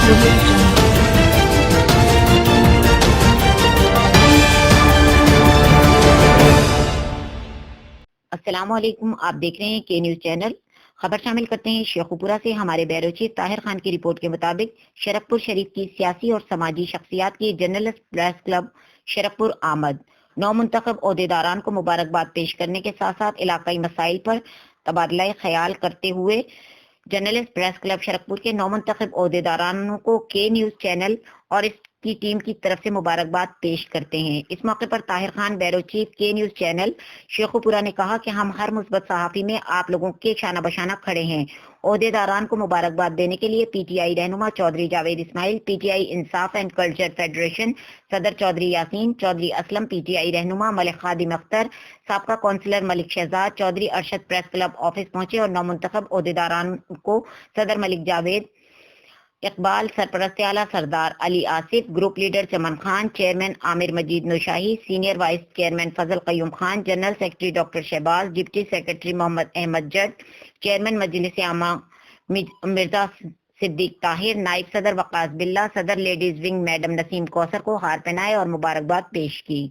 audio jungle. السلام علیکم، آپ دیکھ رہے ہیں کے نیوز چینل. خبر شامل کرتے ہیں شیخوپورہ سے. ہمارے بیورو چیف طاہر خان کی رپورٹ کے مطابق شرف پور شریف کی سیاسی اور سماجی شخصیات کی جرنلسٹ پریس کلب شرف پور آمد. نو منتخب عہدیداران کو مبارکباد پیش کرنے کے ساتھ ساتھ علاقائی مسائل پر تبادلہ خیال کرتے ہوئے جرنلسٹ پریس کلب شرف پور کے نو منتخب عہدیداران کو کے نیوز چینل اور اس کی ٹیم کی طرف سے مبارکباد پیش کرتے ہیں. اس موقع پر طاہر خان بیورو چیف کے نیوز چینل شیخوپورہ نے کہا کہ ہم ہر مثبت صحافی میں آپ لوگوں کے شانہ بشانہ کھڑے ہیں. عہدیداران کو مبارکباد دینے کے لیے پی ٹی آئی رہنما Chaudhry Javed Ismail, P T I Insaf and culture federation صدر Chaudhry Yasin, Chaudhry Aslam, P T I رہنما ملک خادم اختر، سابقہ councillor Malik Shahzad Chaudhry, Arshad press club office پہنچے اور نو منتخب عہدیداران کو صدر ملک جاوید اقبال، سرپرست اعلیٰ سردار علی Asif, group leader Chaman Khan, chairman Aamir Majeed Naushahi, senior vice chairman Fazal Qayyum Khan, general secretary doctor Shahbaz, deputy secretary Muhammad Ahmad Jatt, chairman مجلس عامہ مرزا صدیق طاہر، نائب صدر وقاص باللہ، صدر لیڈیز ونگ میڈم نسیم کوثر کو ہار پہنائے اور مبارکباد پیش کی.